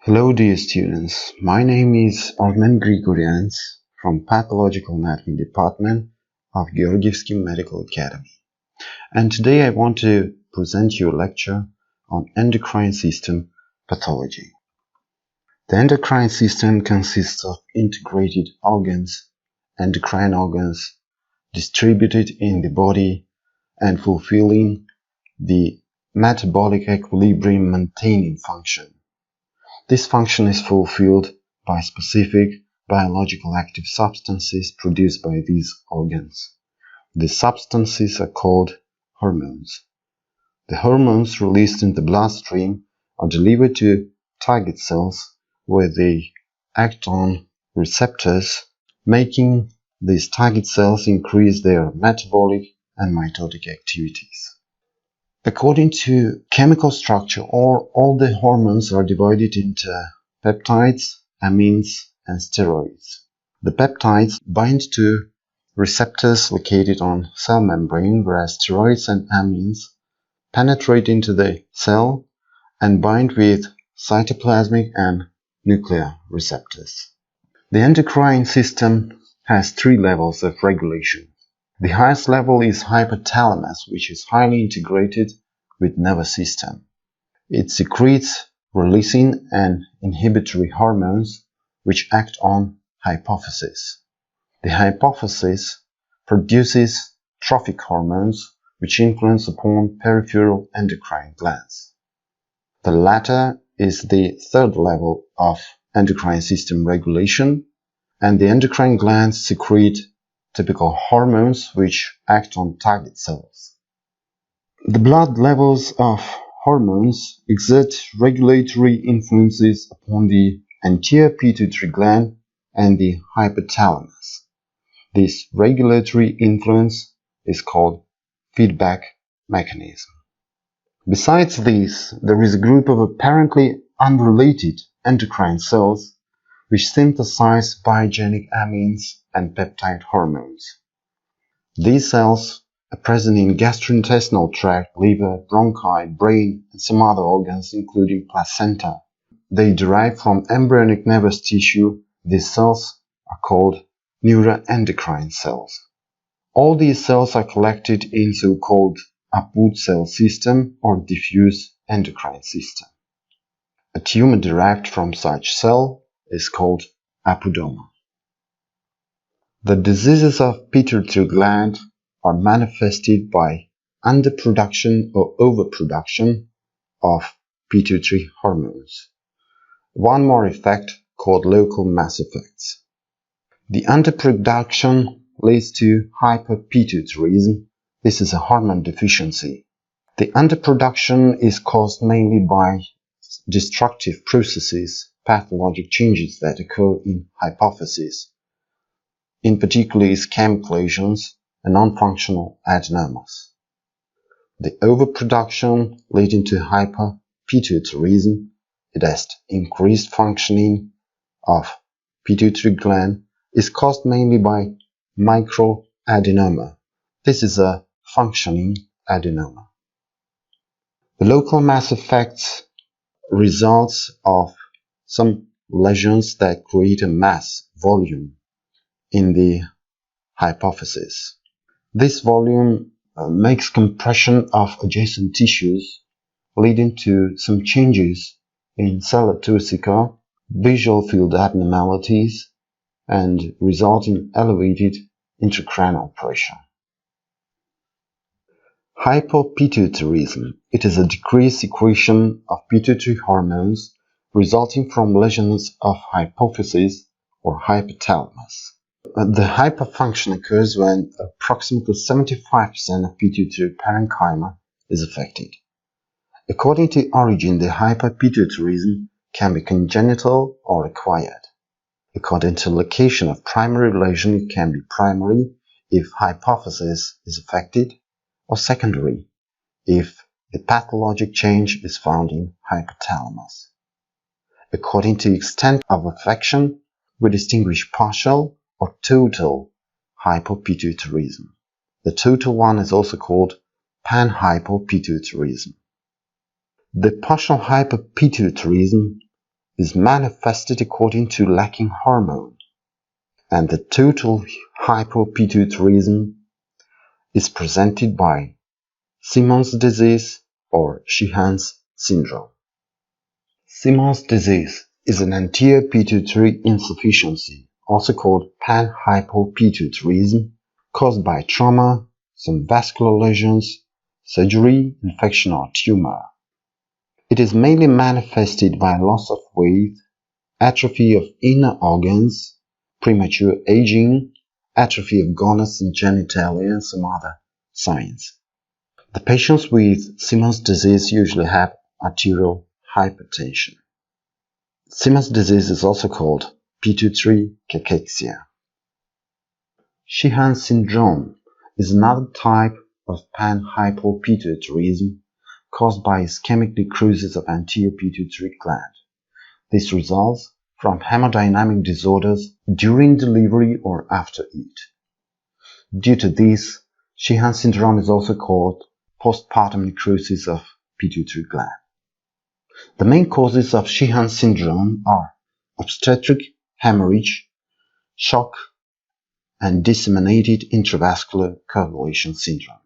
Hello dear students, my name is Gregorians from Pathological Anatomy Department of Georgievsky Medical Academy, and today I want to present you a lecture on endocrine system pathology. The endocrine system consists of integrated organs, endocrine organs, distributed in the body and fulfilling the metabolic equilibrium maintaining function. This function is fulfilled by specific biological active substances produced by these organs. The substances are called hormones. The hormones released in the bloodstream are delivered to target cells where they act on receptors, making these target cells increase their metabolic and mitotic activities. According to chemical structure, all the hormones are divided into peptides, amines, and steroids. The peptides bind to receptors located on cell membrane, whereas steroids and amines penetrate into the cell and bind with cytoplasmic and nuclear receptors. The endocrine system has three levels of regulation. The highest level is hypothalamus, which is highly integrated with nervous system. It secretes releasing and inhibitory hormones which act on hypophysis. The hypophysis produces trophic hormones which influence upon peripheral endocrine glands. The latter is the third level of endocrine system regulation, and the endocrine glands secrete typical hormones which act on target cells. The blood levels of hormones exert regulatory influences upon the anterior pituitary gland and the hypothalamus. This regulatory influence is called feedback mechanism. Besides this, there is a group of apparently unrelated endocrine cells which synthesize biogenic amines and peptide hormones. These cells are present in gastrointestinal tract, liver, bronchi, brain, and some other organs including placenta. They derive from embryonic nervous tissue. These cells are called neuroendocrine cells. All these cells are collected in so-called Apud cell system or diffuse endocrine system. A tumor derived from such cell is called apudoma. The diseases of pituitary gland are manifested by underproduction or overproduction of pituitary hormones. One more effect called local mass effects. The underproduction leads to hyperpituitarism. This is a hormone deficiency. The underproduction is caused mainly by destructive processes, pathologic changes that occur in hypophysis, in particular ischemic lesions and non-functional adenomas. The overproduction leading to hyperpituitarism, it has increased functioning of pituitary gland, is caused mainly by microadenoma. This is a functioning adenoma. The local mass effects results of some lesions that create a mass volume in the hypophysis. This volume makes compression of adjacent tissues, leading to some changes in cellular toxica, visual field abnormalities, and result in elevated intracranial pressure. Hypopituitarism. It is a decreased secretion of pituitary hormones resulting from lesions of hypophysis or hypothalamus. The hyperfunction occurs when approximately 75% of pituitary parenchyma is affected. According to origin, the hyperpituitarism can be congenital or acquired. According to location of primary lesion, it can be primary if hypophysis is affected, or secondary if the pathologic change is found in hypothalamus. According to extent of affection, we distinguish partial or total hypopituitarism. The total one is also called panhypopituitarism. The partial hypopituitarism is manifested according to lacking hormone, and the total hypopituitarism is presented by Simon's disease or Sheehan's syndrome. Simon's disease is an anterior pituitary insufficiency, also called panhypopituitarism, caused by trauma, some vascular lesions, surgery, infection, or tumor. It is mainly manifested by loss of weight, atrophy of inner organs, premature aging, atrophy of gonads and genitalia, and some other signs. The patients with Simon's disease usually have arterial hypertension. Simon's disease is also called pituitary cachexia. Sheehan syndrome is another type of panhypopituitarism caused by ischemic necrosis of anterior pituitary gland. This results from hemodynamic disorders during delivery or after it. Due to this, Sheehan syndrome is also called postpartum necrosis of pituitary gland. The main causes of Sheehan syndrome are obstetric hemorrhage, shock, and disseminated intravascular coagulation syndrome.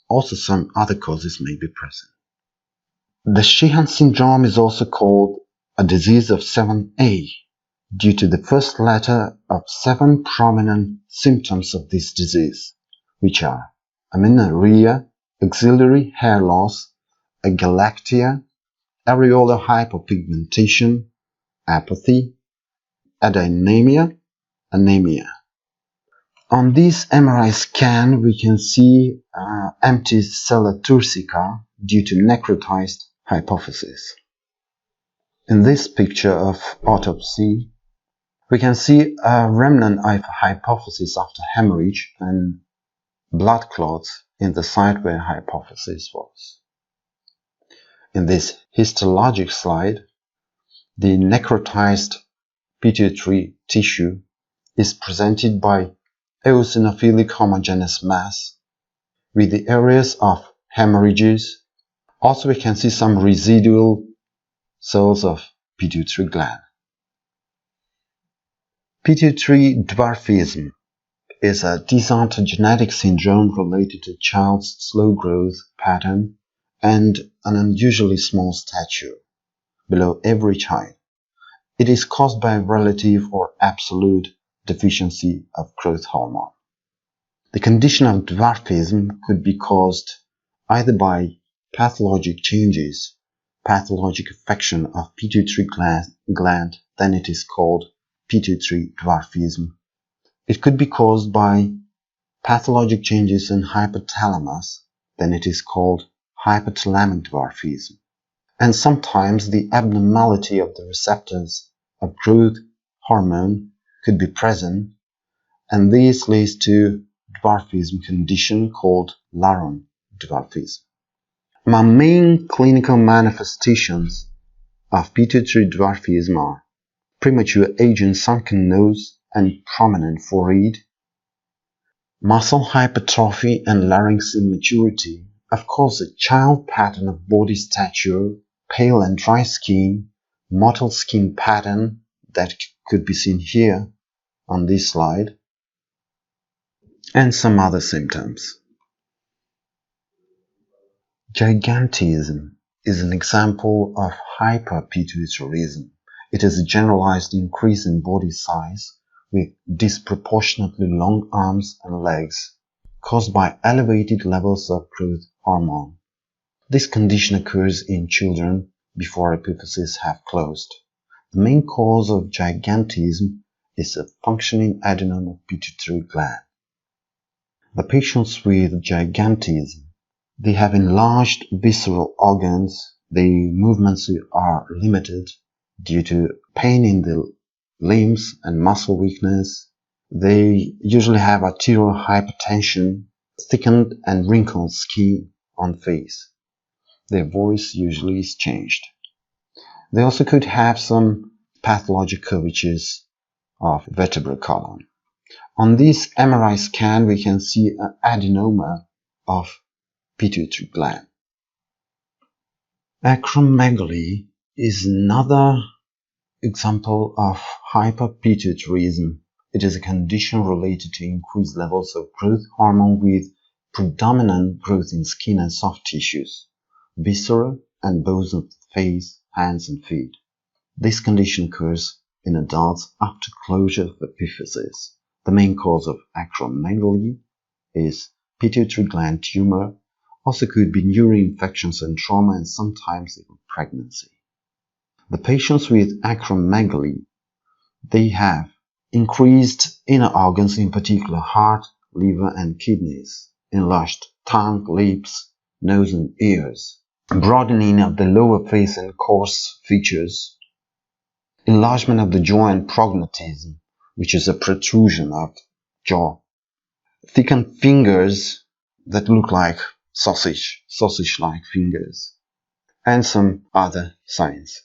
Also, some other causes may be present. The Sheehan syndrome is also called a disease of 7A due to the first letter of 7 prominent symptoms of this disease, which are amenorrhea, axillary hair loss, agalactia, areolar hypopigmentation, apathy, adenomia, anemia. On this MRI scan, we can see empty sella turcica due to necrotized hypophysis. In this picture of autopsy, we can see a remnant of hypophysis after hemorrhage and blood clots in the site where hypophysis was. In this histologic slide, the necrotized pituitary tissue is presented by eosinophilic homogeneous mass with the areas of hemorrhages. Also, we can see some residual cells of pituitary gland. Pituitary dwarfism is a dysontogenetic syndrome related to child's slow growth pattern and an unusually small stature, below average height. It is caused by relative or absolute deficiency of growth hormone. The condition of dwarfism could be caused either by pathologic changes, pathologic affection of pituitary gland, then it is called pituitary dwarfism. It could be caused by pathologic changes in hypothalamus, then it is called hypothalamic dwarfism. And sometimes the abnormality of the receptors of growth hormone could be present, and this leads to dwarfism condition called Laron dwarfism. Among main clinical manifestations of pituitary dwarfism are premature aging, sunken nose and prominent forehead, muscle hypertrophy and larynx immaturity, of course a child pattern of body stature, pale and dry skin, mottled skin pattern that could be seen here on this slide, and some other symptoms. Gigantism is an example of hyperpituitarism. It is a generalized increase in body size with disproportionately long arms and legs, caused by elevated levels of growth hormone. This condition occurs in children before epiphyses have closed. The main cause of gigantism is a functioning adenome of pituitary gland. The patients with gigantism, they have enlarged visceral organs, their movements are limited due to pain in the limbs and muscle weakness. They usually have arterial hypertension, thickened and wrinkled skin on face. Their voice usually is changed. They also could have some pathologic curvatures of vertebral column. On this MRI scan, we can see an adenoma of pituitary gland. Acromegaly is another example of hyperpituitarism. It is a condition related to increased levels of growth hormone with predominant growth in skin and soft tissues, viscera, and bones of the face, hands, and feet. This condition occurs in adults after closure of epiphysis. The main cause of acromegaly is pituitary gland tumor, also could be neuroinfections and trauma, and sometimes even pregnancy. The patients with acromegaly, they have increased inner organs, in particular heart, liver, and kidneys, enlarged tongue, lips, nose, and ears, broadening of the lower face and coarse features, enlargement of the jaw and prognatism, which is a protrusion of jaw, thickened fingers that look like sausage-like fingers, and some other signs.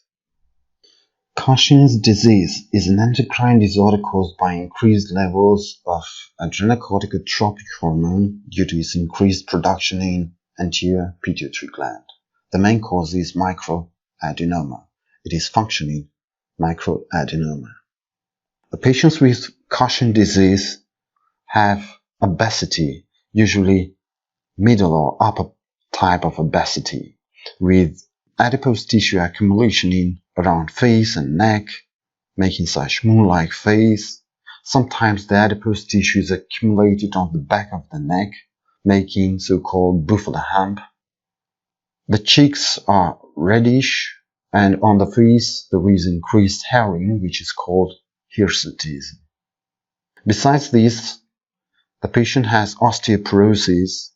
Cushing's disease is an endocrine disorder caused by increased levels of adrenocorticotropic hormone due to its increased production in anterior pituitary gland. The main cause is microadenoma. It is functioning microadenoma. The patients with Cushing disease have obesity, usually middle or upper type of obesity, with adipose tissue accumulation in around face and neck, making such moon-like face. Sometimes the adipose tissue is accumulated on the back of the neck, making so-called buffalo hump. The cheeks are reddish, and on the face there is increased hairing, which is called hirsutism. Besides this, the patient has osteoporosis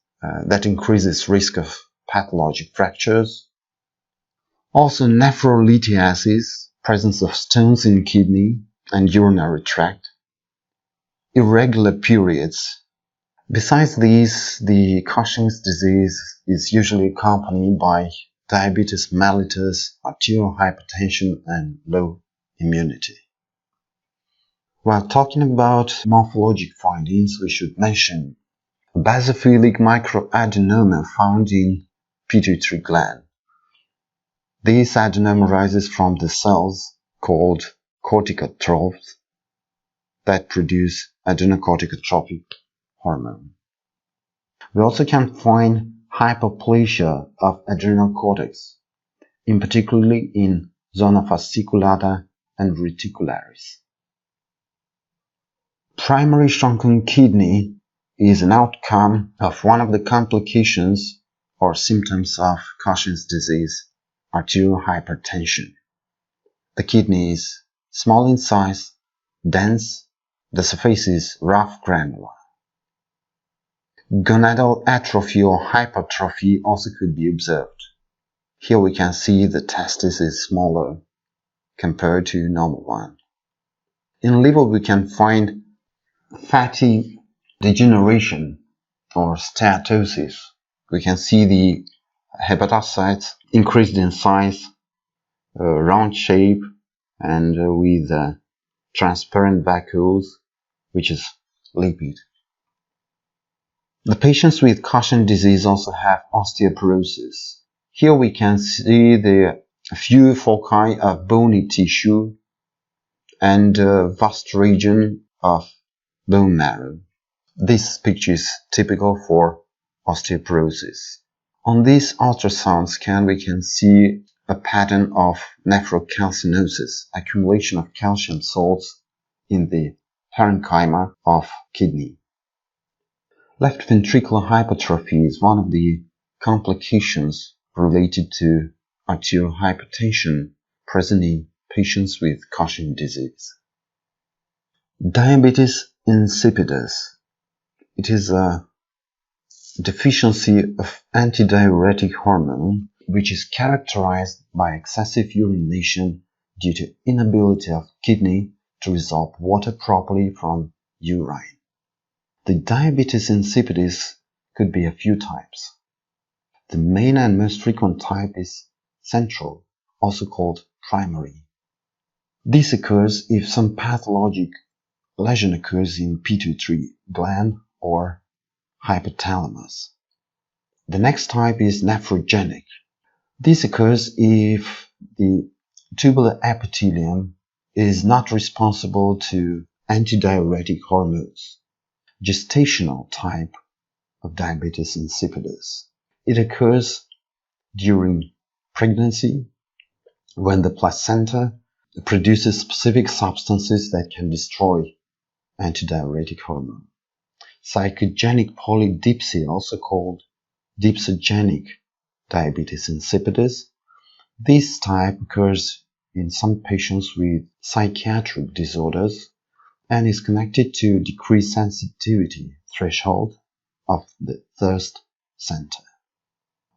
that increases risk of pathologic fractures. Also nephrolithiasis, presence of stones in kidney and urinary tract. Irregular periods. Besides these, the Cushing's disease is usually accompanied by diabetes mellitus, arterial hypertension, and low immunity. While talking about morphologic findings, we should mention a basophilic microadenoma found in pituitary gland. This adenoma arises from the cells called corticotrophs that produce adrenocorticotropic hormone. We also can find hyperplasia of adrenal cortex, in particularly in zona fasciculata and reticularis. Primary shrunken kidney is an outcome of one of the complications or symptoms of Cushing's disease, arterial hypertension. The kidney is small in size, dense, the surface is rough granular. Gonadal atrophy or hypertrophy also could be observed. Here we can see the testis is smaller compared to normal one. In liver we can find fatty degeneration or steatosis. We can see the hepatocytes increased in size, round shape, and with transparent vacuoles, which is lipid. The patients with Cushing disease also have osteoporosis. Here we can see the few foci of bony tissue and vast region of bone marrow. This picture is typical for osteoporosis. On this ultrasound scan we can see a pattern of nephrocalcinosis, accumulation of calcium salts in the parenchyma of kidney. Left ventricular hypertrophy is one of the complications related to arterial hypertension present in patients with Cushing disease. Diabetes insipidus. It is a deficiency of antidiuretic hormone which is characterized by excessive urination due to inability of kidney to resolve water properly from urine. The diabetes insipidus could be a few types. The main and most frequent type is central, also called primary. This occurs if some pathologic lesion occurs in pituitary gland or hypothalamus. The next type is nephrogenic. This occurs if the tubular epithelium is not responsible to antidiuretic hormones. Gestational type of diabetes insipidus. It occurs during pregnancy when the placenta produces specific substances that can destroy antidiuretic hormone. Psychogenic polydipsia, also called dipsogenic diabetes insipidus. This type occurs in some patients with psychiatric disorders and is connected to decreased sensitivity threshold of the thirst center.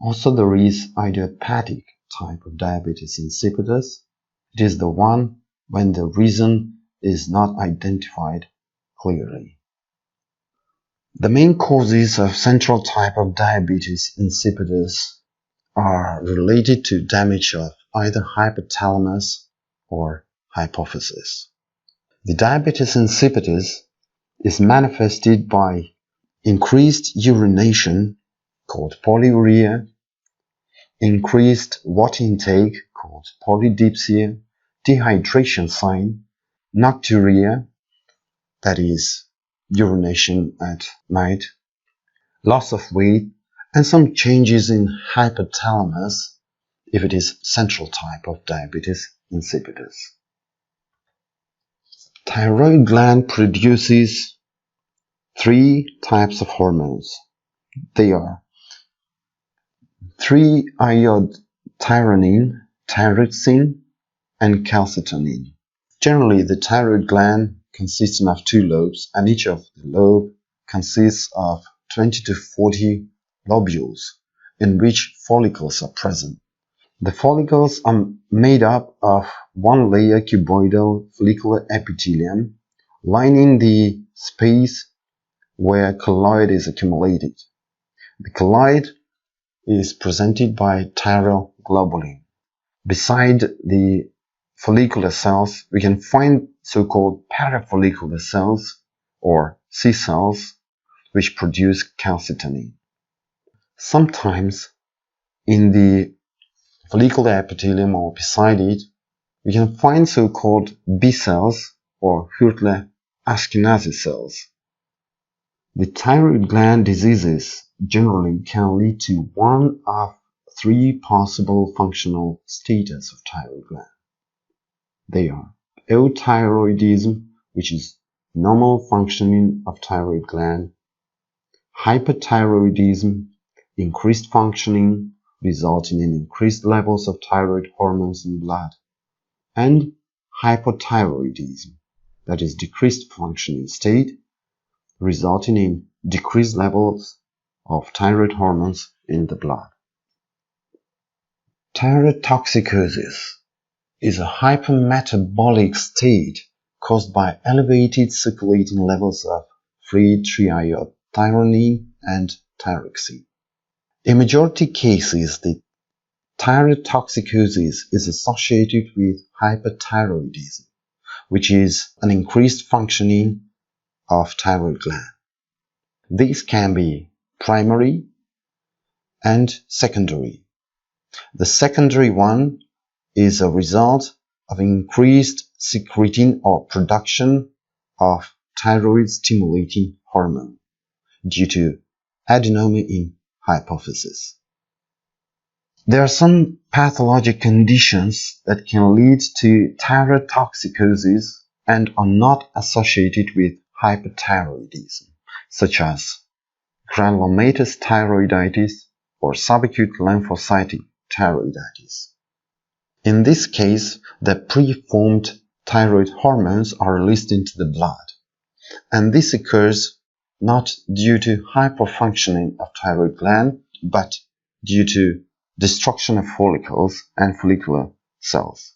Also, there is idiopathic type of diabetes insipidus. It is the one when the reason is not identified clearly. The main causes of central type of diabetes insipidus are related to damage of either hypothalamus or hypophysis. The diabetes insipidus is manifested by increased urination, called polyuria, increased water intake, called polydipsia, dehydration sign, nocturia, that is urination at night, loss of weight, and some changes in hypothalamus if it is central type of diabetes insipidus. Thyroid gland produces 3 types of hormones. They are 3-iodothyronine, thyroxine, and calcitonin. Generally, the thyroid gland consists of 2 lobes, and each of the lobe consists of 20 to 40 lobules in which follicles are present. The follicles are made up of 1-layer cuboidal follicular epithelium lining the space where colloid is accumulated. The colloid is presented by thyroglobulin. Beside the follicular cells, we can find so-called parafollicular cells or C cells which produce calcitonin. Sometimes in the follicular epithelium or beside it, we can find so-called B cells or Hürtler-Ashkenazi cells. The thyroid gland diseases generally can lead to one of 3 possible functional status of thyroid gland. They are euthyroidism, which is normal functioning of thyroid gland, hyperthyroidism, increased functioning resulting in increased levels of thyroid hormones in blood, and hypothyroidism, that is decreased functioning state resulting in decreased levels of thyroid hormones in the blood. Thyrotoxicosis is a hypermetabolic state caused by elevated circulating levels of free 3-iodothyronine and thyroxine. In majority cases, the thyrotoxicosis is associated with hyperthyroidism, which is an increased functioning of thyroid gland. These can be primary and secondary. The secondary one is a result of increased secreting or production of thyroid stimulating hormone due to adenoma in hypophysis. There are some pathologic conditions that can lead to thyrotoxicosis and are not associated with hyperthyroidism, such as granulomatous thyroiditis or subacute lymphocytic thyroiditis. In this case, the preformed thyroid hormones are released into the blood, and this occurs not due to hyperfunctioning of thyroid gland, but due to destruction of follicles and follicular cells.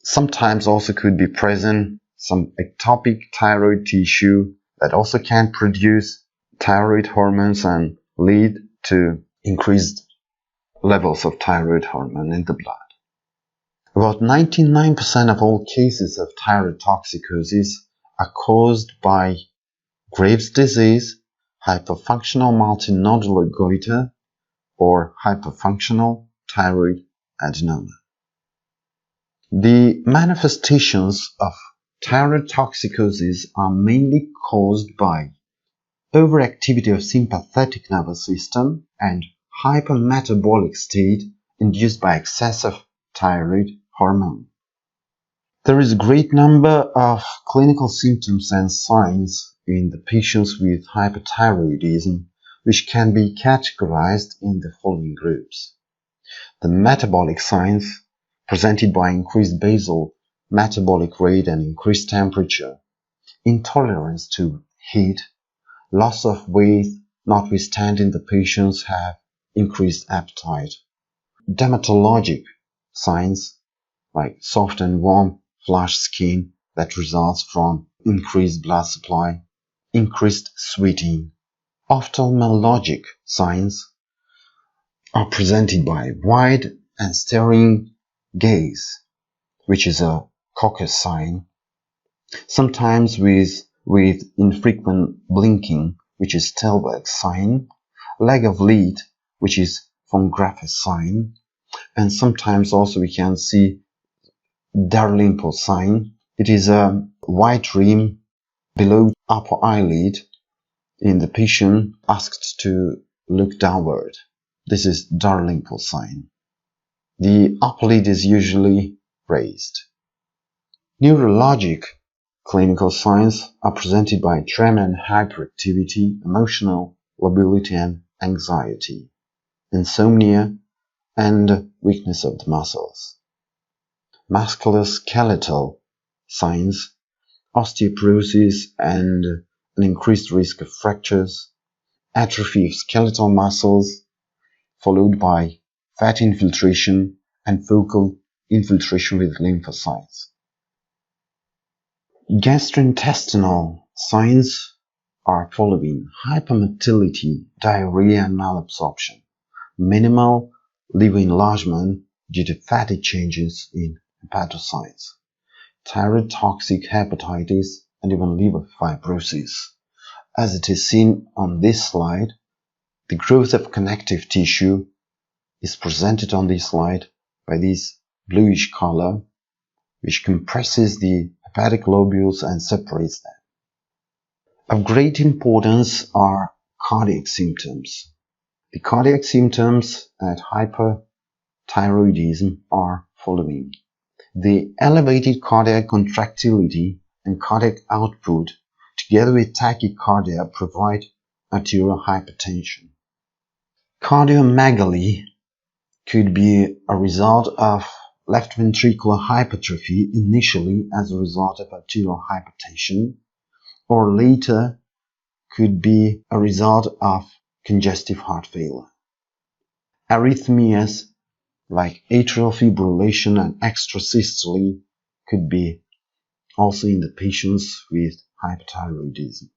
Sometimes also could be present some ectopic thyroid tissue that also can produce thyroid hormones and lead to increased levels of thyroid hormone in the blood. About 99% of all cases of thyrotoxicosis are caused by Graves' disease, hyperfunctional multinodular goiter, or hyperfunctional thyroid adenoma. The manifestations of thyrotoxicosis are mainly caused by overactivity of sympathetic nervous system and hypermetabolic state induced by excessive thyroid hormone. There is a great number of clinical symptoms and signs in the patients with hyperthyroidism, which can be categorized in the following groups. The metabolic signs presented by increased basal metabolic rate and increased temperature, intolerance to heat, loss of weight notwithstanding the patients have increased appetite. Dermatologic signs like soft and warm flushed skin that results from increased blood supply, increased sweating. Ophthalmologic signs are presented by wide and staring gaze, which is a Coccus sign, sometimes with infrequent blinking, which is Stelberg's sign, lag of lead, which is von Graff's sign, and sometimes also we can see Dalrymple sign. It is a white rim below upper eyelid in the patient asked to look downward. This is Dalrymple sign. The upper lid is usually raised. Neurologic clinical signs are presented by tremor and hyperactivity, emotional lability and anxiety, insomnia, and weakness of the muscles. Musculoskeletal signs, osteoporosis and an increased risk of fractures, atrophy of skeletal muscles, followed by fat infiltration and focal infiltration with lymphocytes. Gastrointestinal signs are following: hypermotility, diarrhea and malabsorption, minimal liver enlargement due to fatty changes in hepatocytes, thyrotoxic hepatitis, and even liver fibrosis. As it is seen on this slide, the growth of connective tissue is presented on this slide by this bluish color, which compresses the hepatic lobules and separates them. Of great importance are cardiac symptoms. The cardiac symptoms at hyperthyroidism are following: the elevated cardiac contractility and cardiac output together with tachycardia provide arterial hypertension. Cardiomegaly could be a result of left ventricular hypertrophy initially as a result of arterial hypertension, or later could be a result of congestive heart failure. Arrhythmias like atrial fibrillation and extrasystole could be also in the patients with hyperthyroidism,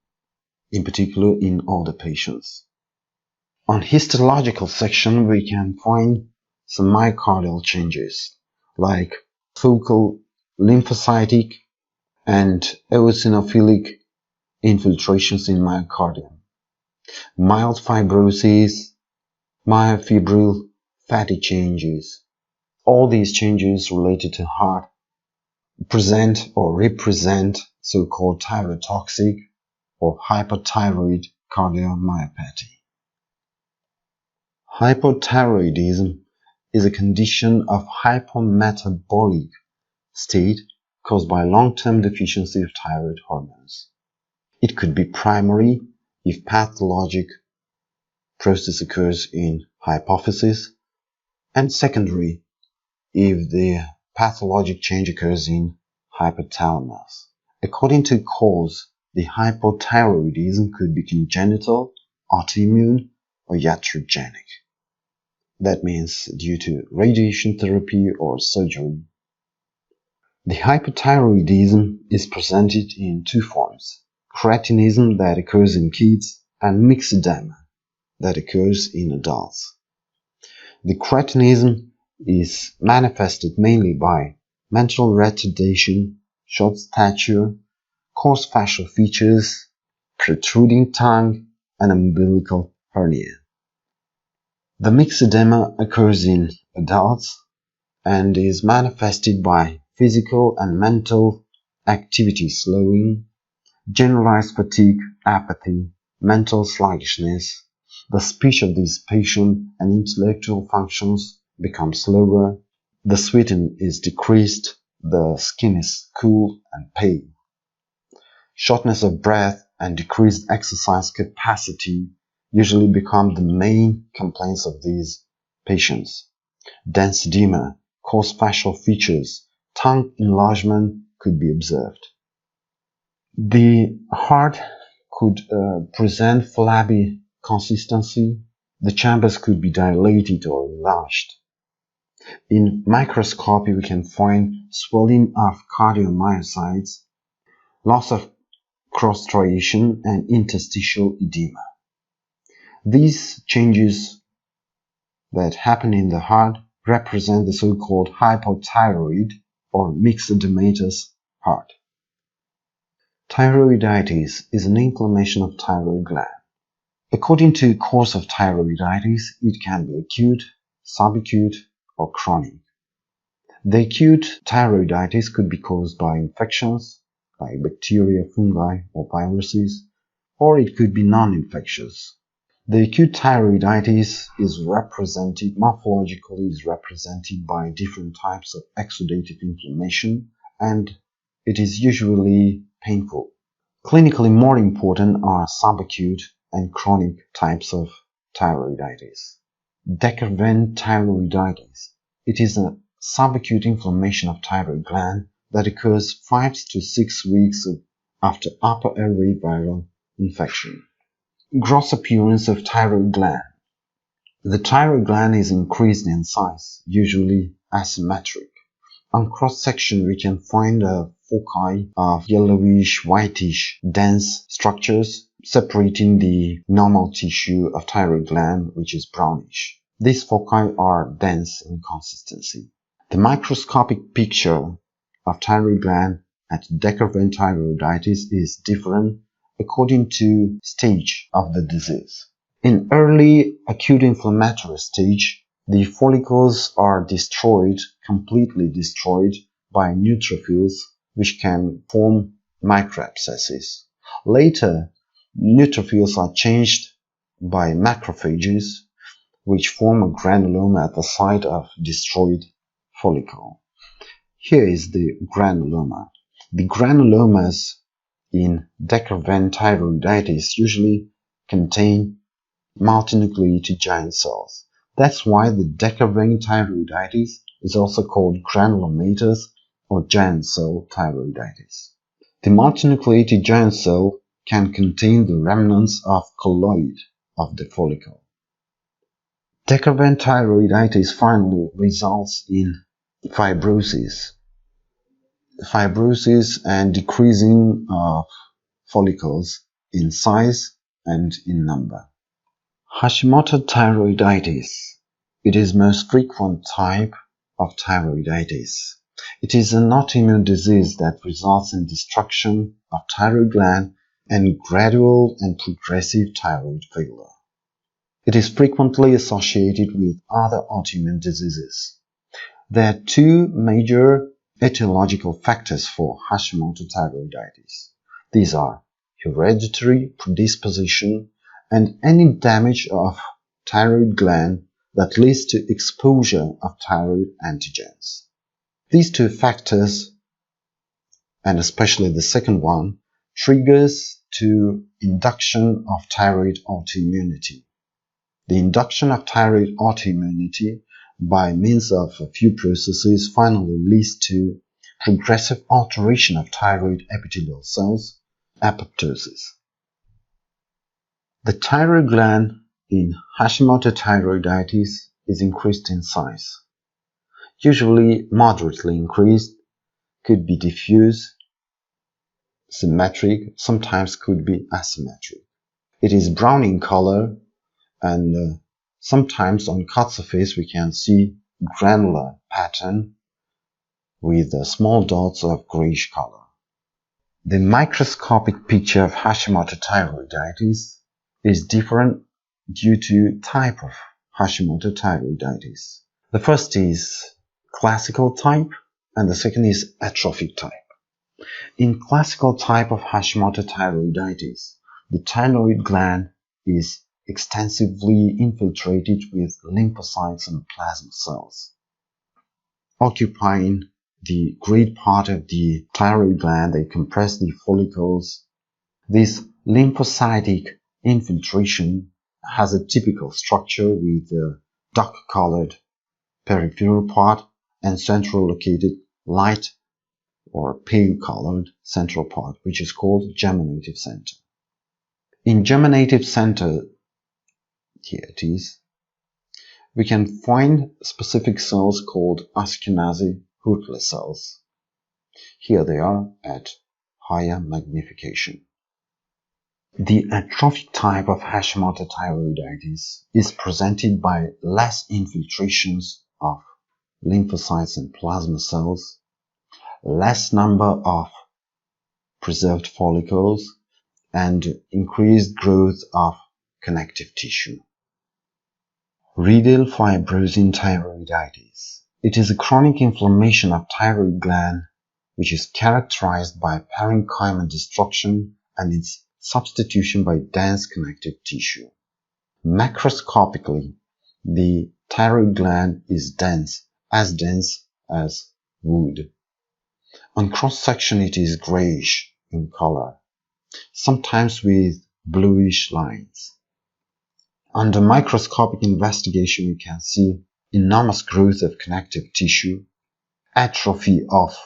in particular in older patients. On histological section, we can find some myocardial changes like focal lymphocytic and eosinophilic infiltrations in myocardium, mild fibrosis, myofibril fatty changes. All these changes related to heart present or represent so-called thyrotoxic or hyperthyroid cardiomyopathy. Hypothyroidism is a condition of hypometabolic state caused by long-term deficiency of thyroid hormones. It could be primary if pathologic process occurs in hypophysis, and secondary if the pathologic change occurs in hypothalamus. According to cause, the hypothyroidism could be congenital, autoimmune, or iatrogenic. That means due to radiation therapy or surgery. The hypothyroidism is presented in two forms: cretinism that occurs in kids and myxedema that occurs in adults. The cretinism is manifested mainly by mental retardation, short stature, coarse facial features, protruding tongue, and umbilical hernia. The myxedema occurs in adults and is manifested by physical and mental activity slowing, generalized fatigue, apathy, mental sluggishness. The speech of this patient and intellectual functions become slower, the sweating is decreased, the skin is cool and pale. Shortness of breath and decreased exercise capacity usually become the main complaints of these patients. Dense edema, coarse facial features, tongue enlargement could be observed. The heart could present flabby consistency. The chambers could be dilated or enlarged. In microscopy, we can find swelling of cardiomyocytes, loss of cross striation, and interstitial edema. These changes that happen in the heart represent the so-called hypothyroid or myxodematous heart. Thyroiditis is an inflammation of thyroid gland. According to the course of thyroiditis, it can be acute, subacute, or chronic. The acute thyroiditis could be caused by infections, like bacteria, fungi, or viruses, or it could be non-infectious. The acute thyroiditis is represented, morphologically is represented by different types of exudative inflammation, and it is usually painful. Clinically more important are subacute and chronic types of thyroiditis. Decurvent thyroiditis. It is a subacute inflammation of thyroid gland that occurs 5 to 6 weeks after upper airway viral infection. Gross appearance of thyroid gland. The thyroid gland is increased in size, usually asymmetric. On cross-section, we can find a foci of yellowish, whitish, dense structures separating the normal tissue of thyroid gland, which is brownish. These foci are dense in consistency. The microscopic picture of thyroid gland at decurvent thyroiditis is different according to stage of the disease. In early acute inflammatory stage, the follicles are destroyed, completely destroyed by neutrophils, which can form microabscesses. Later, neutrophils are changed by macrophages, which form a granuloma at the site of destroyed follicle. Here is the granuloma. The granulomas in decurvent thyroiditis usually contain multinucleated giant cells. That's why the decurvent thyroiditis is also called granulomatous or giant cell thyroiditis. The multinucleated giant cell can contain the remnants of colloid of the follicle. Decurvent thyroiditis finally results in fibrosis and decreasing of follicles in size and in number. Hashimoto thyroiditis. It is most frequent type of thyroiditis. It is an autoimmune disease that results in destruction of thyroid gland and gradual and progressive thyroid failure. It is frequently associated with other autoimmune diseases. There are two major etiological factors for Hashimoto thyroiditis. These are hereditary predisposition and any damage of thyroid gland that leads to exposure of thyroid antigens. These two factors, and especially the second one, triggers to induction of thyroid autoimmunity. The induction of thyroid autoimmunity by means of a few processes finally leads to progressive alteration of thyroid epithelial cells, apoptosis. The thyroid gland in Hashimoto thyroiditis is increased in size. Usually moderately increased, could be diffuse, symmetric, sometimes could be asymmetric. It is brown in color, and sometimes on cut surface we can see granular pattern with small dots of grayish color. The microscopic picture of Hashimoto thyroiditis is different due to type of Hashimoto thyroiditis. The first is classical type, and the second is atrophic type. In classical type of Hashimoto thyroiditis, the thyroid gland is extensively infiltrated with lymphocytes and plasma cells, occupying the great part of the thyroid gland. They compress the follicles. This lymphocytic infiltration has a typical structure with a dark-colored peripheral part and central located light or pale-colored central part, which is called germinative center. In germinative center, here it is, we can find specific cells called Ashkenazi-Huttler cells. Here they are at higher magnification. The atrophic type of Hashimoto thyroiditis is presented by less infiltrations of lymphocytes and plasma cells, less number of preserved follicles, and increased growth of connective tissue. Radial fibrosing thyroiditis. It is a chronic inflammation of thyroid gland which is characterized by parenchyma destruction and its substitution by dense connective tissue. Macroscopically, the thyroid gland is dense as wood. On cross-section it is grayish in color, sometimes with bluish lines. Under microscopic investigation we can see enormous growth of connective tissue, atrophy of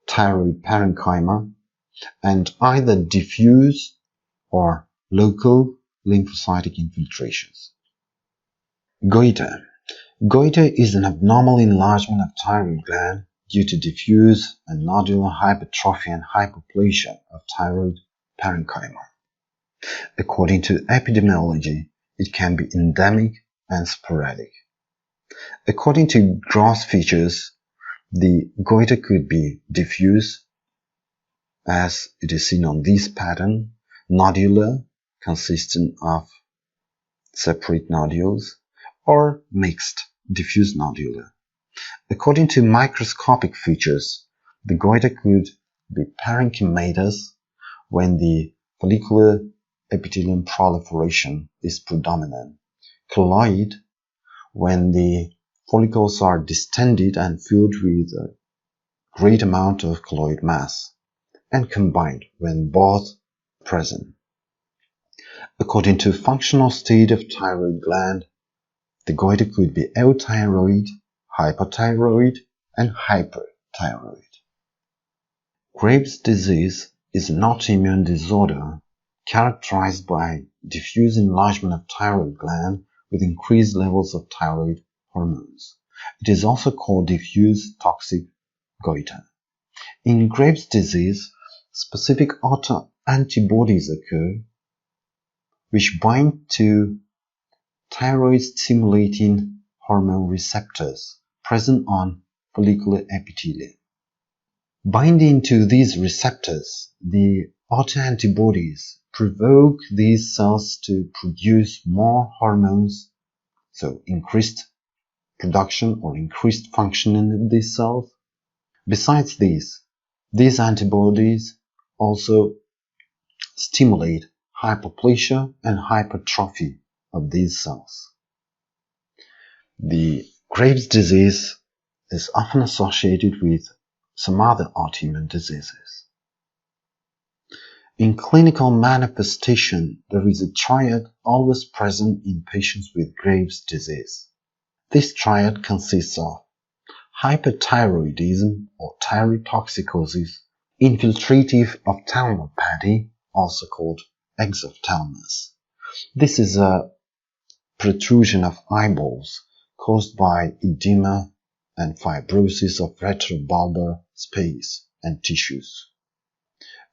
thyroid parenchyma, and either diffuse or local lymphocytic infiltrations. Goiter. Goiter is an abnormal enlargement of thyroid gland due to diffuse and nodular hypertrophy and hypoplasia of thyroid parenchyma. According to epidemiology, it can be endemic and sporadic. According to gross features, the goiter could be diffuse, as it is seen on this pattern, nodular, consisting of separate nodules, or mixed, diffuse nodular. According to microscopic features, the goiter could be parenchymatous when the follicular epithelium proliferation is predominant, colloid when the follicles are distended and filled with a great amount of colloid mass, and combined when both present. According to functional state of thyroid gland, the goiter could be euthyroid, hypothyroid, and hyperthyroid. Graves' disease is an autoimmune disorder characterized by diffuse enlargement of thyroid gland with increased levels of thyroid hormones. It is also called diffuse toxic goiter. In Graves' disease, specific autoantibodies occur which bind to thyroid-stimulating hormone receptors present on follicular epithelium. Binding to these receptors, the autoantibodies provoke these cells to produce more hormones, so increased production or increased functioning of these cells. Besides these antibodies also stimulate hypoplasia and hypertrophy of these cells. The Graves' disease is often associated with some other autoimmune diseases. In clinical manifestation, there is a triad always present in patients with Graves' disease. This triad consists of hyperthyroidism or thyrotoxicosis, infiltrative ophthalmopathy, also called exophthalmos. This is a protrusion of eyeballs caused by edema and fibrosis of retrobulbar space and tissues.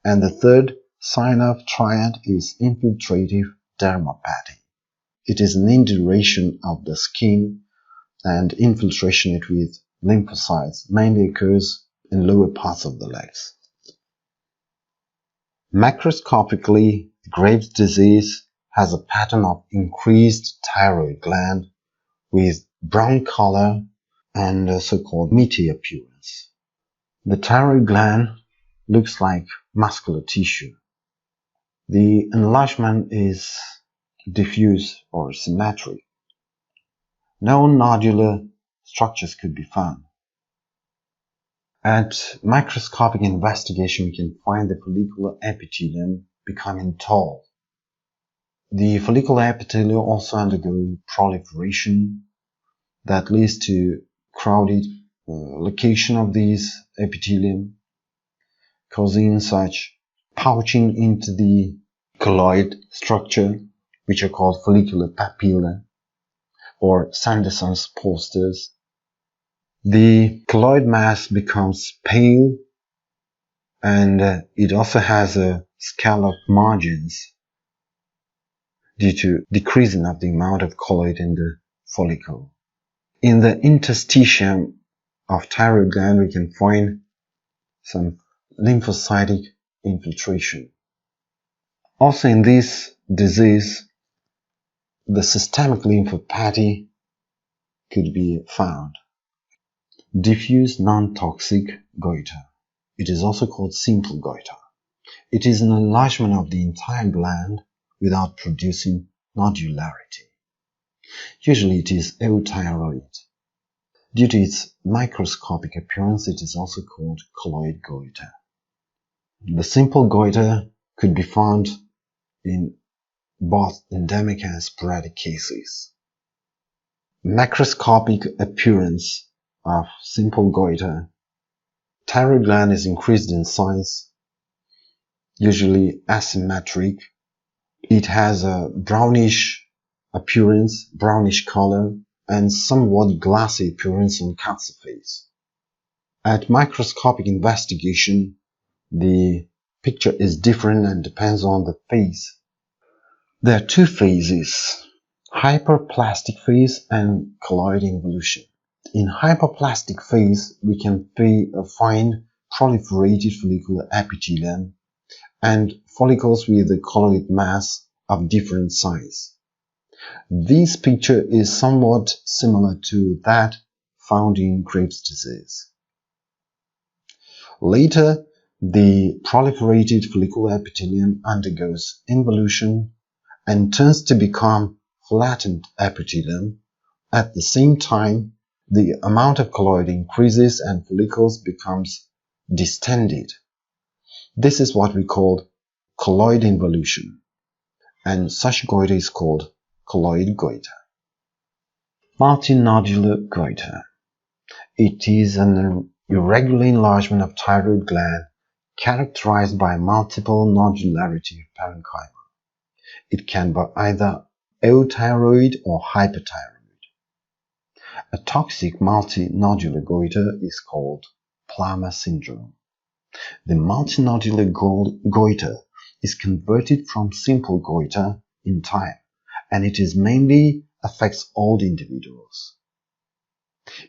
And the third sign of triad is infiltrative dermopathy. It is an induration of the skin, and infiltration with lymphocytes mainly occurs in lower parts of the legs. Macroscopically, Graves' disease has a pattern of increased thyroid gland with brown color and so-called meaty appearance. The thyroid gland looks like muscular tissue. The enlargement is diffuse or symmetric. No nodular structures could be found. At microscopic investigation, we can find the follicular epithelium becoming tall. The follicular epithelium also undergoes proliferation that leads to crowded location of these epithelium, causing such pouching into the colloid structure, which are called follicular papillae or Sanderson's posters. The colloid mass becomes pale, and it also has a scalloped margins due to decreasing of the amount of colloid in the follicle. In the interstitium of thyroid gland, we can find some lymphocytic infiltration. Also in this disease, the systemic lymphopathy could be found. Diffuse non-toxic goiter. It is also called simple goiter. It is an enlargement of the entire gland without producing nodularity. Usually it is euthyroid. Due to its microscopic appearance, it is also called colloid goiter. The simple goiter could be found in both endemic and sporadic cases. Macroscopic appearance of simple goiter. Thyroid gland is increased in size, usually asymmetric. It has a brownish appearance, brownish color, and somewhat glassy appearance on cancer phase. At microscopic investigation, the picture is different and depends on the phase. There are two phases, hyperplastic phase and colloid involution. In hyperplastic phase, we can find proliferated follicular epithelium and follicles with a colloid mass of different size. This picture is somewhat similar to that found in Graves' disease. Later, the proliferated follicular epithelium undergoes involution and turns to become flattened epithelium. At the same time, the amount of colloid increases and follicles becomes distended. This is what we call colloid involution, and such goiter is called colloid goiter. Multinodular goiter. It is an irregular enlargement of thyroid gland characterized by multiple nodularity of parenchyma. It can be either euthyroid or hyperthyroid. A toxic multinodular goiter is called Plummer syndrome. The multinodular goiter is converted from simple goiter in time, and it is mainly affects old individuals.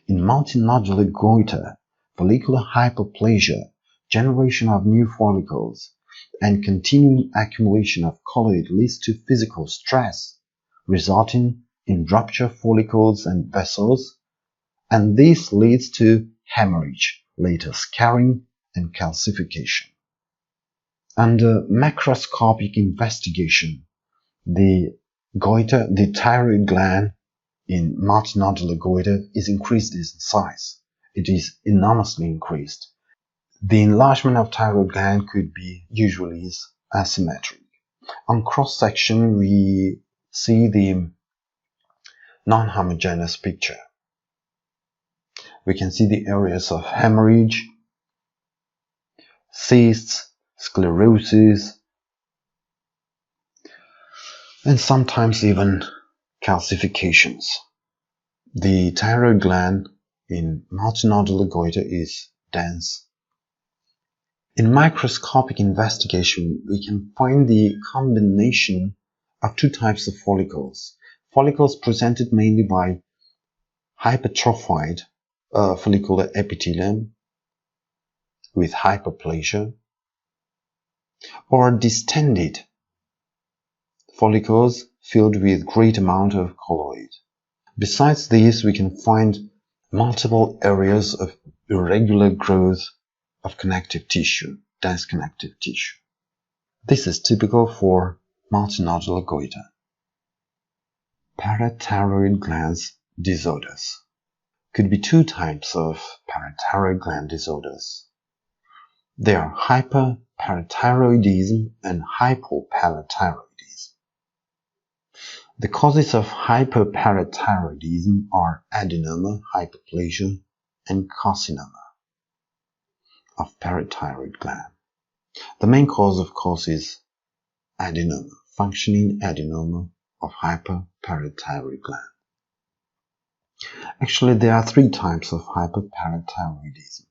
In multinodular goiter, follicular hyperplasia, generation of new follicles, and continuing accumulation of colloid leads to physical stress, resulting in ruptured follicles and vessels, and this leads to hemorrhage, later scarring and calcification. Under macroscopic investigation, the thyroid gland in multinodular goiter is increased in size. It is enormously increased. The enlargement of thyroid gland could be usually asymmetric. On cross-section, we see the non-homogeneous picture. We can see the areas of hemorrhage, cysts, sclerosis, and sometimes even calcifications. The thyroid gland in multinodular goiter is dense. In microscopic investigation, we can find the combination of two types of follicles. Follicles presented mainly by hypertrophied follicular epithelium with hyperplasia, or distended follicles filled with great amount of colloid. Besides these, we can find multiple areas of irregular growth of connective tissue, dense connective tissue. This is typical for multinodular goiter. Parathyroid glands disorders. Could be two types of parathyroid gland disorders. They are hyperparathyroidism and hypoparathyroidism. The causes of hyperparathyroidism are adenoma, hyperplasia, and carcinoma of parathyroid gland. The main cause, of course, is adenoma, functioning adenoma of hyperparathyroid gland. Actually, there are three types of hyperparathyroidism: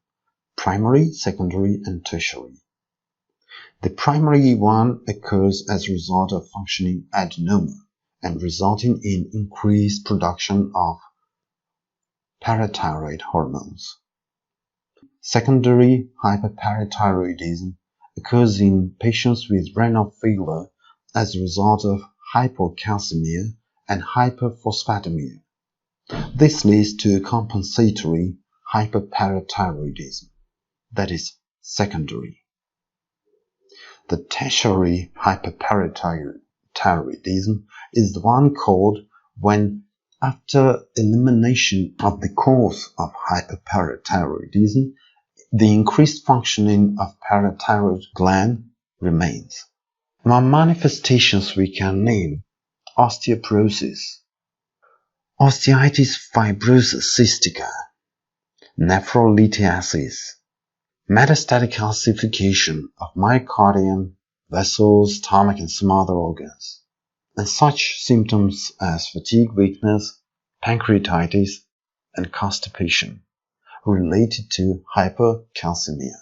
primary, secondary, and tertiary. The primary one occurs as a result of functioning adenoma and resulting in increased production of parathyroid hormones. Secondary hyperparathyroidism occurs in patients with renal failure as a result of hypocalcemia and hyperphosphatemia. This leads to compensatory hyperparathyroidism, that is secondary. The tertiary hyperparathyroidism is the one called when, after elimination of the cause of hyperparathyroidism, the increased functioning of parathyroid gland remains. Among manifestations we can name osteoporosis, osteitis fibrosa cystica, nephrolithiasis, metastatic calcification of myocardium, vessels, stomach, and some other organs, and such symptoms as fatigue, weakness, pancreatitis, and constipation related to hypercalcemia.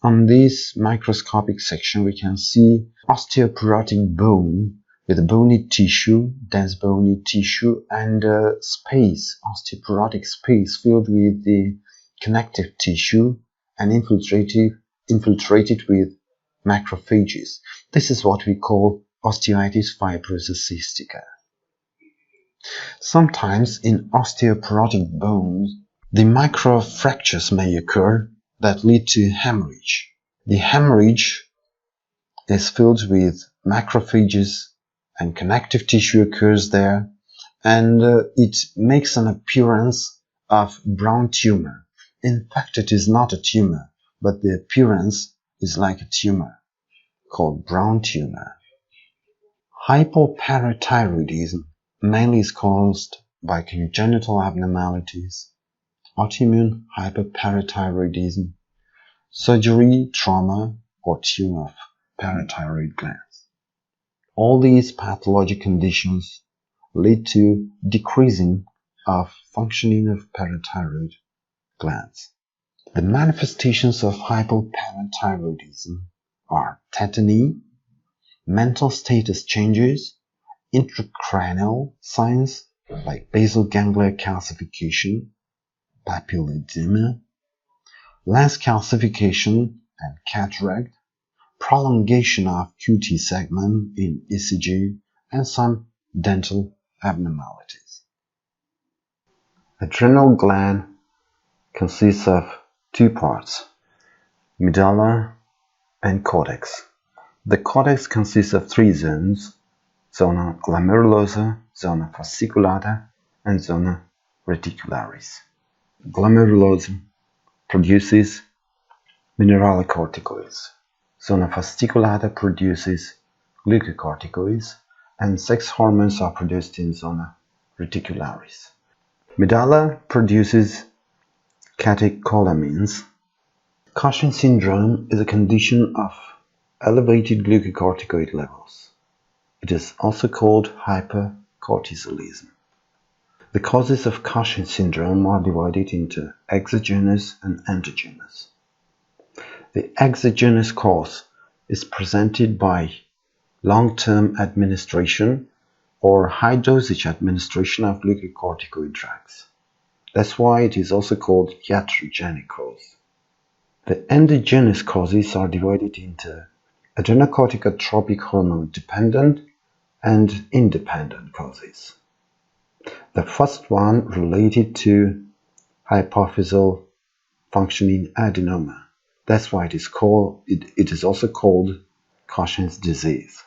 On this microscopic section, we can see osteoporotic bone with bony tissue, dense bony tissue, and space, osteoporotic space filled with the connective tissue and infiltrated with macrophages. This is what we call osteitis fibrosa cystica. Sometimes in osteoporotic bones, the microfractures may occur that lead to hemorrhage. The hemorrhage is filled with macrophages and connective tissue occurs there, and it makes an appearance of brown tumor. In fact, it is not a tumor, but the appearance is like a tumor called brown tumor. Hypoparathyroidism mainly is caused by congenital abnormalities, autoimmune hyperparathyroidism, surgery, trauma, or tumor of parathyroid glands. All these pathologic conditions lead to decreasing of functioning of parathyroid glands. The manifestations of hypoparathyroidism are tetany, mental status changes, intracranial signs like basal ganglia calcification, papilledema, lens calcification and cataract, prolongation of QT segment in ECG, and some dental abnormalities. Adrenal gland consists of two parts, medulla and cortex. The cortex consists of three zones, zona glomerulosa, zona fasciculata, and zona reticularis. Glomerulosa produces mineralocorticoids. Zona fasciculata produces glucocorticoids, and sex hormones are produced in zona reticularis. Medulla produces catecholamines. Cushing syndrome is a condition of elevated glucocorticoid levels. It is also called hypercortisolism. The causes of Cushing syndrome are divided into exogenous and endogenous. The exogenous cause is presented by long-term administration or high-dosage administration of glucocorticoid drugs. That's why it is also called iatrogenic cause. The endogenous causes are divided into adrenocorticotropic hormone dependent and independent causes. The first one related to hypophyseal functioning adenoma. That's why it is also called Cushing's disease.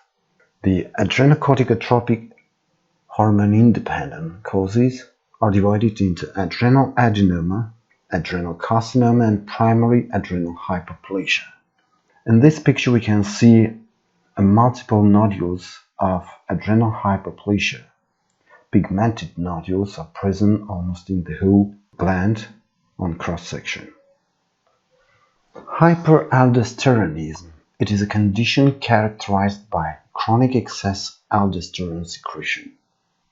The adrenocorticotropic hormone-independent causes are divided into adrenal adenoma, adrenal carcinoma, and primary adrenal hyperplasia. In this picture we can see multiple nodules of adrenal hyperplasia. Pigmented nodules are present almost in the whole gland on cross-section. Hyperaldosteronism. It is a condition characterized by chronic excess aldosterone secretion.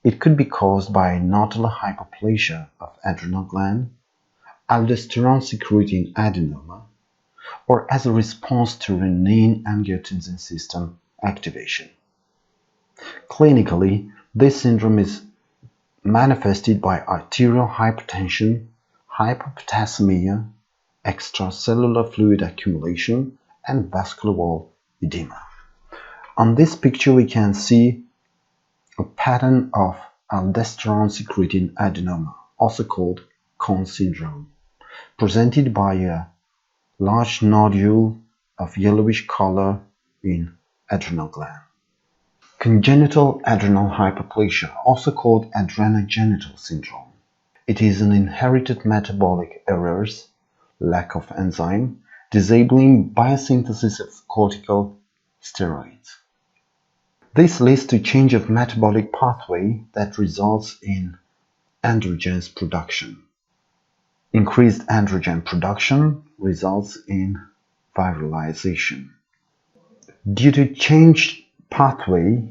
It could be caused by nodular hyperplasia of adrenal gland, aldosterone-secreting adenoma, or as a response to renin-angiotensin system activation. Clinically, this syndrome is manifested by arterial hypertension, hyperpotassemia, extracellular fluid accumulation, and vascular wall edema. On this picture we can see a pattern of aldosterone-secreting adenoma, also called Cone syndrome, presented by a large nodule of yellowish color in adrenal gland. Congenital adrenal hyperplasia, also called adrenogenital syndrome. It is an inherited metabolic errors, lack of enzyme, disabling biosynthesis of corticosteroids. This leads to change of metabolic pathway that results in androgens production. Increased androgen production results in viralization. Due to changed pathway,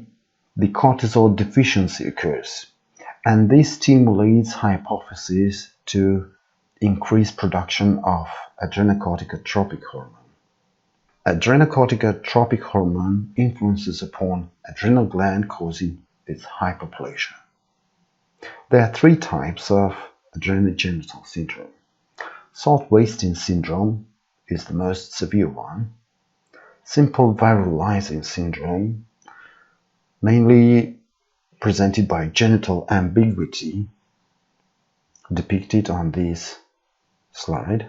the cortisol deficiency occurs, and this stimulates hypophyses to increase production of adrenocorticotropic hormone. Adrenocorticotropic hormone influences upon adrenal gland, causing its hyperplasia. There are three types of adrenogenital syndrome. Salt wasting syndrome is the most severe one. Simple viralizing syndrome, mainly presented by genital ambiguity, depicted on this slide,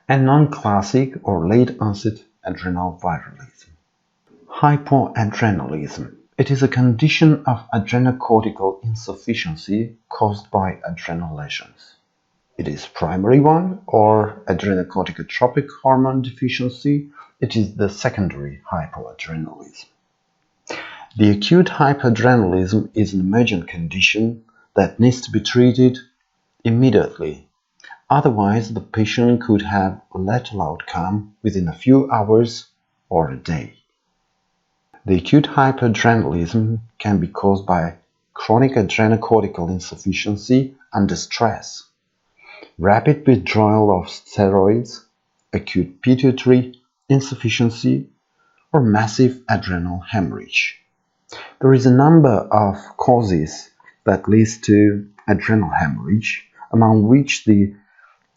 and non-classic or late-onset adrenal viralism. Hypoadrenalism. It is a condition of adrenocortical insufficiency caused by adrenal lesions. It is primary one, or adrenocorticotropic hormone deficiency. It is the secondary hypoadrenalism. The acute hypoadrenalism is an emergent condition that needs to be treated immediately. Otherwise, the patient could have a lethal outcome within a few hours or a day. The acute hypoadrenalism can be caused by chronic adrenocortical insufficiency under stress, rapid withdrawal of steroids, acute pituitary insufficiency, or massive adrenal hemorrhage. There is a number of causes that leads to adrenal hemorrhage, among which the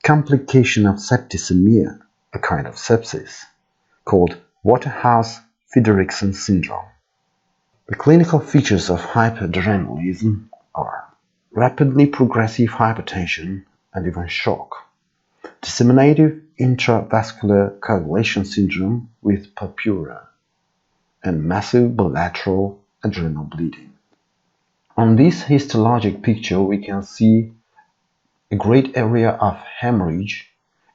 complication of septicemia, a kind of sepsis, called Waterhouse-Friderichsen syndrome. The clinical features of hypoadrenalism are rapidly progressive hypertension and even shock, disseminative intravascular coagulation syndrome with purpura, and massive bilateral adrenal bleeding. On this histologic picture we can see a great area of hemorrhage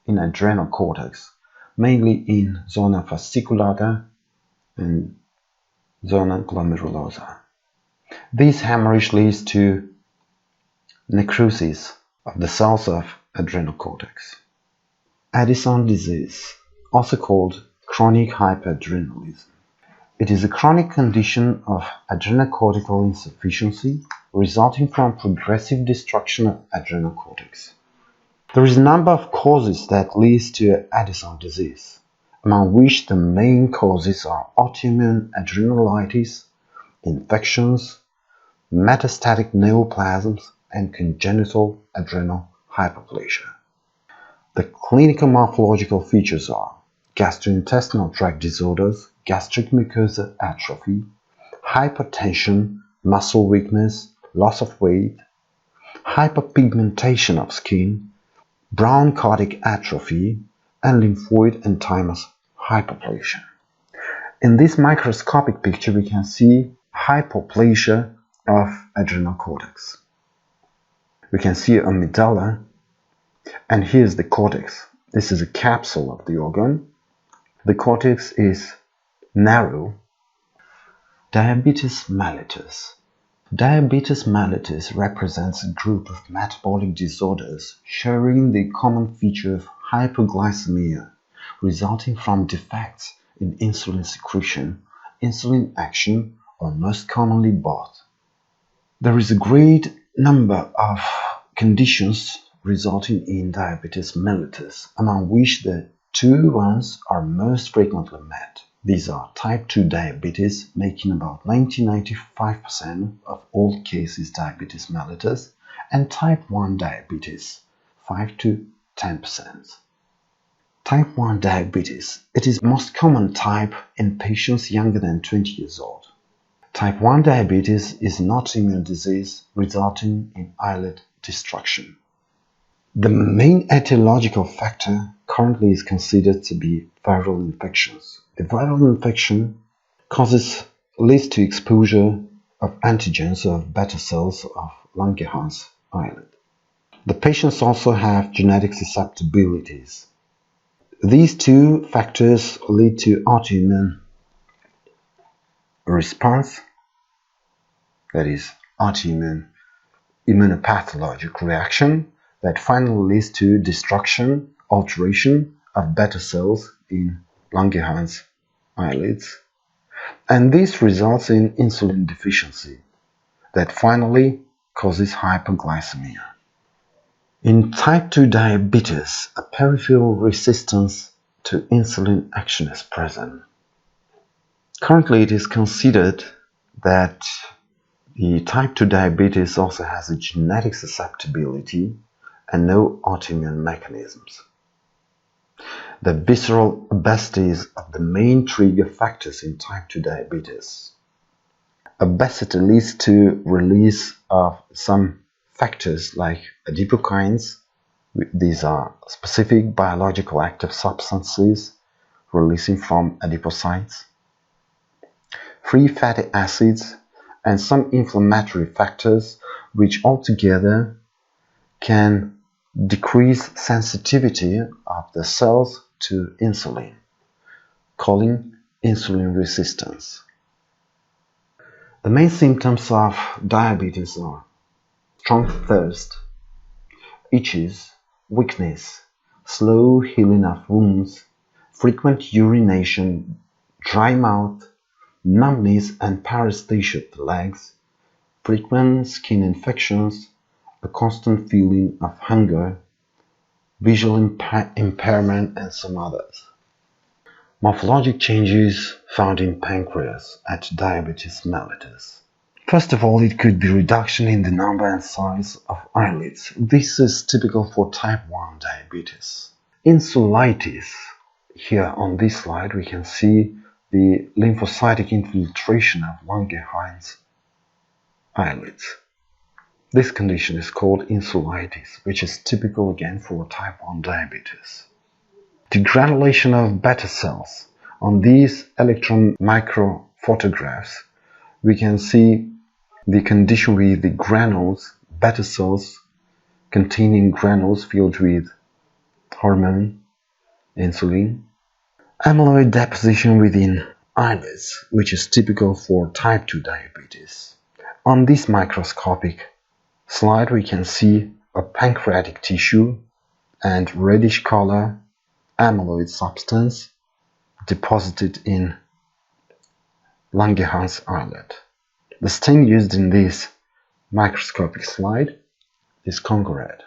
in adrenal cortex, mainly in zona fasciculata and zona glomerulosa. This hemorrhage leads to necrosis of the cells of adrenal cortex. Addison disease, also called chronic hypoadrenalism. It is a chronic condition of adrenocortical insufficiency resulting from progressive destruction of adrenal cortex. There is a number of causes that lead to Addison disease, among which the main causes are autoimmune adrenalitis, infections, metastatic neoplasms, and congenital adrenal hyperplasia. The clinical morphological features are gastrointestinal tract disorders, gastric mucosa atrophy, hypertension, muscle weakness, loss of weight, hyperpigmentation of skin, brown cortic atrophy, and lymphoid and thymus hyperplasia. In this microscopic picture we can see hypoplasia of adrenal cortex. We can see a medulla, and here's the cortex. This is a capsule of the organ. The cortex is narrow. Diabetes mellitus. Diabetes mellitus represents a group of metabolic disorders sharing the common feature of hypoglycemia, resulting from defects in insulin secretion, insulin action, or most commonly both. There is a great number of conditions resulting in diabetes mellitus, among which the two ones are most frequently met. These are type 2 diabetes, making about 90–95% of all cases diabetes mellitus, and type 1 diabetes, 5–10%. Type 1 diabetes. It is the most common type in patients younger than 20 years old. Type 1 diabetes is an autoimmune disease resulting in islet destruction. The main etiological factor currently is considered to be viral infections. A viral infection leads to exposure of antigens of beta cells of Langerhans islet. The patients also have genetic susceptibilities. These two factors lead to autoimmune response, that is, autoimmune immunopathologic reaction that finally leads to destruction, alteration of beta cells in Langerhans islets, and this results in insulin deficiency that finally causes hypoglycemia. In type 2 diabetes, a peripheral resistance to insulin action is present. Currently, it is considered that the type 2 diabetes also has a genetic susceptibility and no autoimmune mechanisms. The visceral obesity is the main trigger factors in type 2 diabetes. Obesity leads to release of some factors like adipokines. These are specific biological active substances releasing from adipocytes, free fatty acids, and some inflammatory factors which altogether can decrease sensitivity of the cells to insulin, calling insulin resistance. The main symptoms of diabetes are strong thirst, itches, weakness, slow healing of wounds, frequent urination, dry mouth, numbness and paresthesia of the legs, frequent skin infections, a constant feeling of hunger, visual impairment, and some others. Morphologic changes found in pancreas at diabetes mellitus. First of all, it could be reduction in the number and size of islets. This is typical for type 1 diabetes. Insulitis. Here on this slide we can see the lymphocytic infiltration of Langerhans islets. This condition is called insulitis, which is typical again for type 1 diabetes. Degranulation of beta cells. On these electron microphotographs, we can see the condition with the granules, beta cells containing granules filled with hormone, insulin, amyloid deposition within islets, which is typical for type 2 diabetes. On this microscopic slide we can see a pancreatic tissue and reddish color amyloid substance deposited in Langerhans islet. The stain used in this microscopic slide is Congo red.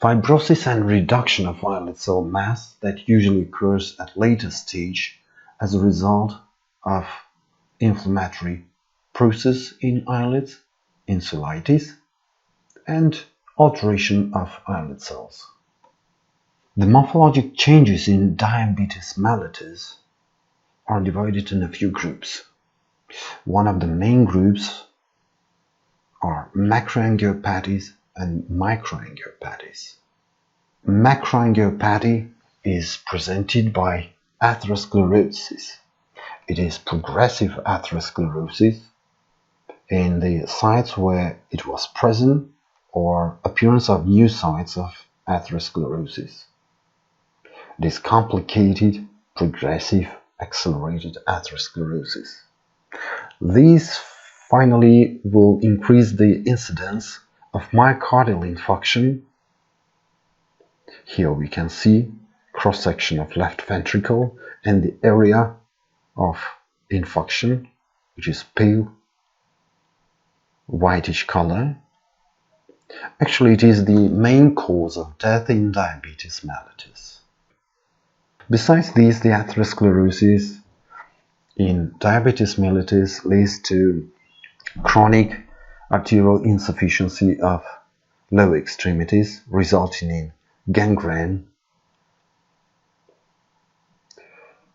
Fibrosis and reduction of islet cell mass that usually occurs at later stage as a result of inflammatory process in islets, insulitis, and alteration of islet cells. The morphologic changes in diabetes mellitus are divided in a few groups. One of the main groups are macroangiopathies and microangiopathies. Macroangiopathy is presented by atherosclerosis. It is progressive atherosclerosis in the sites where it was present or appearance of new sites of atherosclerosis. It is complicated, progressive, accelerated atherosclerosis. These finally will increase the incidence of myocardial infarction. Here we can see cross-section of left ventricle and the area of infarction, which is pale whitish color. Actually, it is the main cause of death in diabetes mellitus. Besides these, the atherosclerosis in diabetes mellitus leads to chronic arterial insufficiency of lower extremities, resulting in gangrene,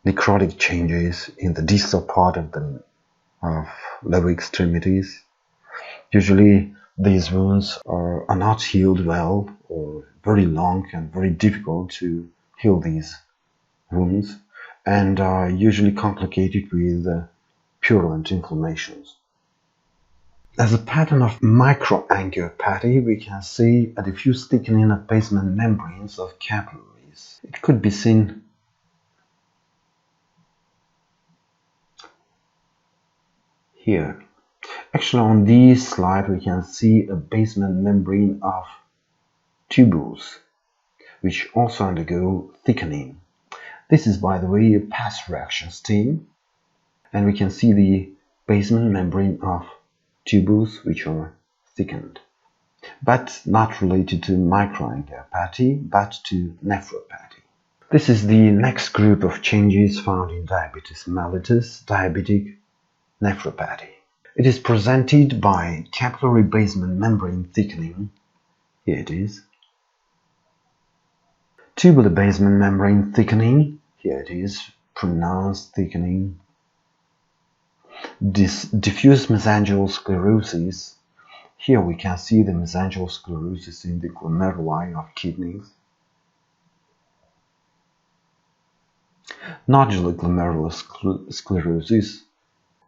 necrotic changes in the distal part of the lower extremities. Usually these wounds are not healed well, or very long and very difficult to heal these wounds, and are usually complicated with purulent inflammations. As a pattern of microangiopathy, we can see a diffuse thickening of basement membranes of capillaries. It could be seen here. Actually, on this slide we can see a basement membrane of tubules, which also undergo thickening. This is, by the way, a pass reaction stain, and we can see the basement membrane of tubules which are thickened, but not related to microangiopathy, but to nephropathy. This is the next group of changes found in diabetes mellitus, diabetic nephropathy. It is presented by capillary basement membrane thickening. Here it is. Tubular basement membrane thickening. Here it is, pronounced thickening. Diffuse mesangial sclerosis. Here we can see the mesangial sclerosis in the glomeruli of kidneys. Nodular glomerular sclerosis.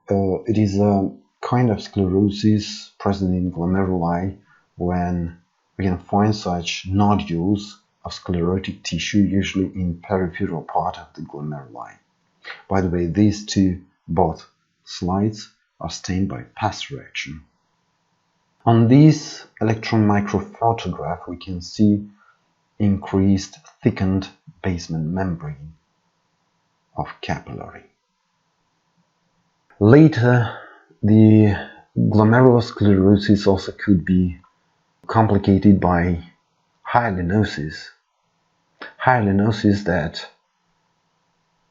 It is a kind of sclerosis present in glomeruli when we can find such nodules of sclerotic tissue, usually in peripheral part of the glomeruli. By the way, these both slides are stained by pass reaction. On this electron microphotograph, we can see increased thickened basement membrane of capillary. Later, the glomerulosclerosis also could be complicated by hyalinosis. Hyalinosis that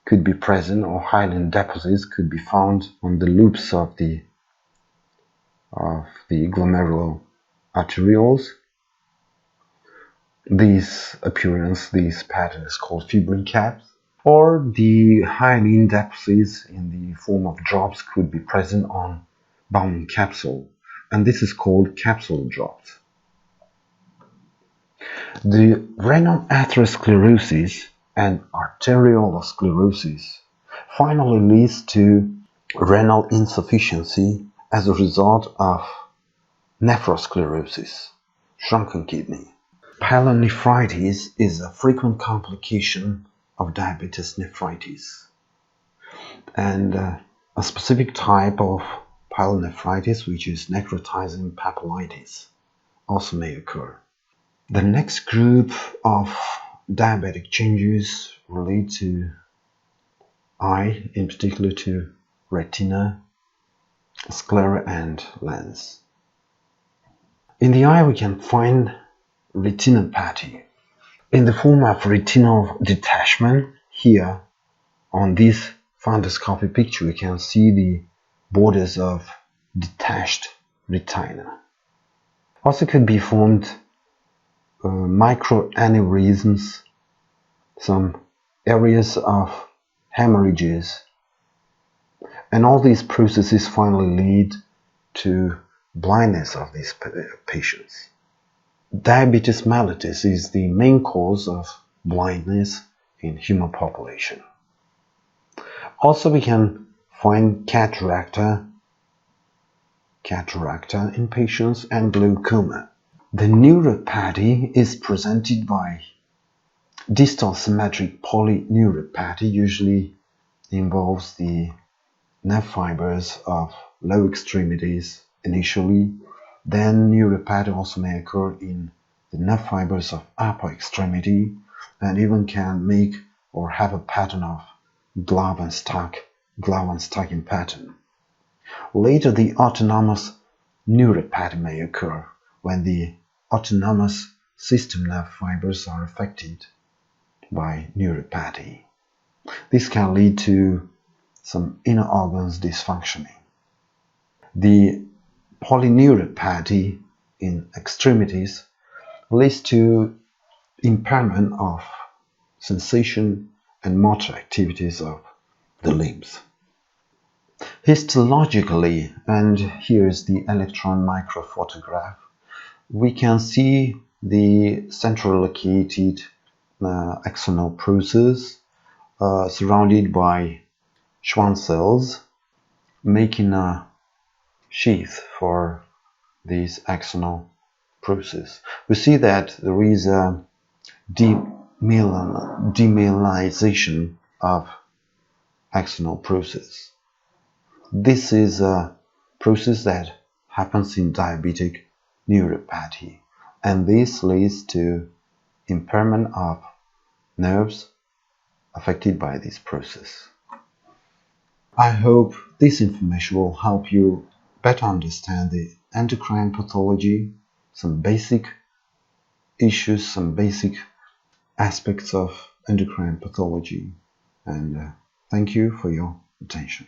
could be present, or hyaline deposits could be found on the loops of the glomerular arterioles. This pattern is called fibrin caps. Or the hyaline deposits in the form of drops could be present on Bowman capsule, and this is called capsule drops. The renal atherosclerosis and arteriolosclerosis finally leads to renal insufficiency as a result of nephrosclerosis, shrunken kidney. Pyelonephritis is a frequent complication of diabetes nephritis, and a specific type of pyelonephritis, which is necrotizing papillitis, also may occur. The next group of diabetic changes relate to eye, in particular to retina, sclera, and lens. In the eye we can find retinopathy in the form of retinal detachment. Here on this fundoscopy picture we can see the borders of detached retina. Also could be formed microaneurysms, some areas of hemorrhages, and all these processes finally lead to blindness of these patients. diabetes mellitus is the main cause of blindness in human population. Also, we can find cataracta in patients and glaucoma. The neuropathy is presented by distal symmetric polyneuropathy, usually involves the nerve fibers of lower extremities initially. Then neuropathy also may occur in the nerve fibers of upper extremity and even can make or have a pattern of glove and stocking pattern. Later, the autonomous neuropathy may occur when the autonomous system nerve fibers are affected by neuropathy. This can lead to some inner organs dysfunctioning. The polyneuropathy in extremities leads to impairment of sensation and motor activities of the limbs. Histologically, and here is the electron microphotograph, we can see the central located axonal process surrounded by Schwann cells, making a sheath for this axonal process. We see that there is a demyelinization of axonal process. This is a process that happens in diabetic neuropathy, and this leads to impairment of nerves affected by this process. I hope this information will help you better understand the endocrine pathology, some basic issues, some basic aspects of endocrine pathology, and thank you for your attention.